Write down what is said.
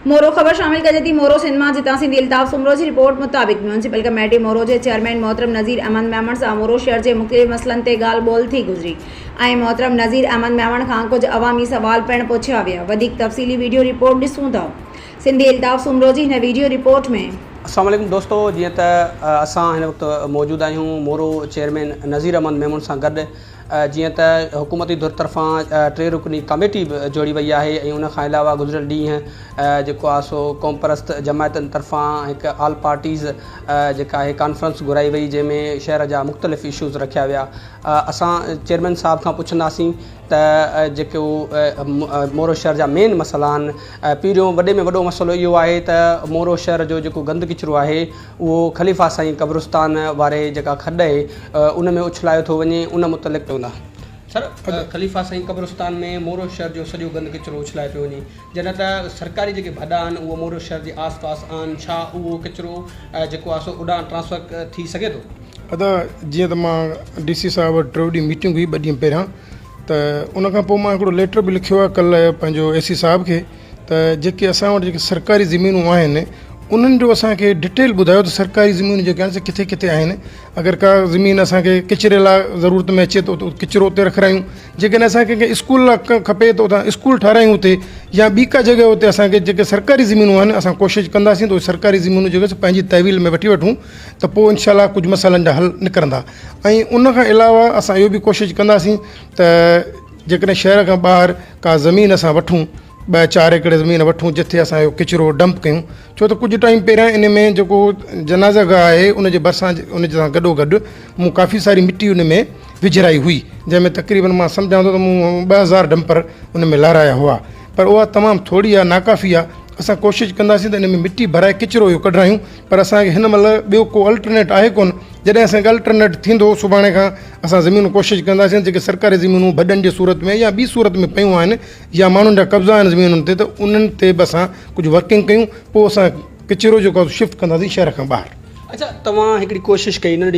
मोरो ख़बर शामिल कजे थी। मोरो सिंधमा जितां सिंधी अल्ताफ़ सुमरो जी रिपोर्ट मुताबिक़ म्यूनसिपल कमेटी मोरो के चेयरमैन मोहतरम नज़ीर अहमद मेमण सां मोरो शहर के मुख़्तलिफ़ मसलनि ते ॻाल्हि ॿोल थी गुज़री ऐं मोहतरम नज़ीर अहमद मेमण खां कुछ अवामी सवाल पिणु पुछिया विया। वधीक तफ़सीली वीडियो रिपोर्ट ॾिसूं था। सिंधी अल्ताफ़ सुमरो जी हिन वीडियो रिपोर्ट में। अस्सलाम वालेकुम दोस्तों, जीअं त असां हिन वक़्तु मौजूदु आहियूं मोरो चेयरमैन नज़ीर अहमद मेमण सां गॾु। जीअं त हुकूमती धुर तरफ़ां 3 रुकनी कमेटी बि जोड़ी वई आहे ऐं उन खां अलावा गुज़िरियल ॾींहुं जेको आहे सो क़ौम परस्त जमायतनि तरफ़ां हिकु ऑल पार्टीज़ जेका आहे कॉन्फ्रेंस घुराई वई जंहिंमें शहर जा मुख़्तलिफ़ इशूज़ रखिया विया। असां चेयरमैन साहब खां पुछंदासीं त जेको मोरो शहर जा मेन मसइला आहिनि। पहिरियों वॾे में वॾो मसइलो इहो आहे त मोरो शहर जो जेको गंद किचिरो आहे उहो ख़लीफ़ा साईं क़ब्रिस्तान वारे जेका खॾ आहे उन में उछलायो थो वञे। उन मुतलिक़ सर, ख़लीफ़ा साईं क़ब्रिस्तान में मोरो शहर जो सॼो गंद किचिरो उछलाए पियो वञे, जॾहिं त सरकारी जेके भॾा आहिनि उहो मोरो शहर जे आस पास आहिनि। छा उहो किचिरो जेको आहे सो उॾां ट्रांसफर थी सघे थो? अदा जीअं त मां DC साहब वटि 3 ॾींहं मीटिंग हुई 2 ॾींहं पहिरियां, त उन खां पोइ मां हिकिड़ो लेटर बि लिखियो आहे कल्ह पंहिंजो AC साहब खे त जेके असां वटि जेके सरकारी ज़मीनूं आहिनि उन्हनि जो असांखे डिटेल ॿुधायो त सरकारी ज़मीनूं जेके आहिनि से किथे किथे आहिनि। अगरि का ज़मीन असांखे किचिरे लाइ ज़रूरत में अचे थो त किचिरो उते रखायूं। जेकॾहिं असांखे कंहिं स्कूल लाइ खपे त उतां स्कूल ठारायूं उते, या ॿी का जॻह उते असांखे जेके सरकारी ज़मीनूं आहिनि असां कोशिशि कंदासीं त उहे सरकारी ज़मीनूं जेके पंहिंजी तहवील में वठी वठूं त पोइ इनशाला कुझु मसइलनि जा हल निकिरंदा। ऐं उन खां अलावा असां इहो बि कोशिशि कंदासीं त जेकॾहिं शहर खां ॿाहिरि का ज़मीन असां वठूं, 2-4 एकड़ ज़मीन वठूं जिथे असां इहो किचिरो डंप कयूं। छो त कुझु टाइम पहिरियां इन में जेको जनाज़ा गाह आहे उन जे भरिसां उन सां गॾोगॾु मूं काफ़ी सारी मिटी उन में विझराई हुई, जंहिंमें तक़रीबन मां सम्झां थो त मूं 2000 डंपर उन में लाराया हुआ, पर उहा तमामु थोरी आहे, नाकाफ़ी आहे। असां कोशिशि कंदासीं त इन में मिटी भराए किचिरो इहो कढायूं, पर असांखे हिन महिल ॿियो को अल्टरनेट आहे कोन। जॾहिं असांखे अल्टरनेट थींदो सुभाणे खां असां ज़मीनूं कोशिशि कंदासीं जेके सरकारी ज़मीनूं भॾनि जे सूरत में या ॿी सूरत में पियूं आहिनि या माण्हुनि जा कब्ज़ा आहिनि ज़मीनुनि ते, त उन्हनि ते बि असां कुझु वर्किंग कयूं। पोइ असां किचिरो जेको शिफ्ट कंदासीं शहर खां ॿाहिरि। अच्छा, तव्हां हिकिड़ी कोशिशि कई नंढी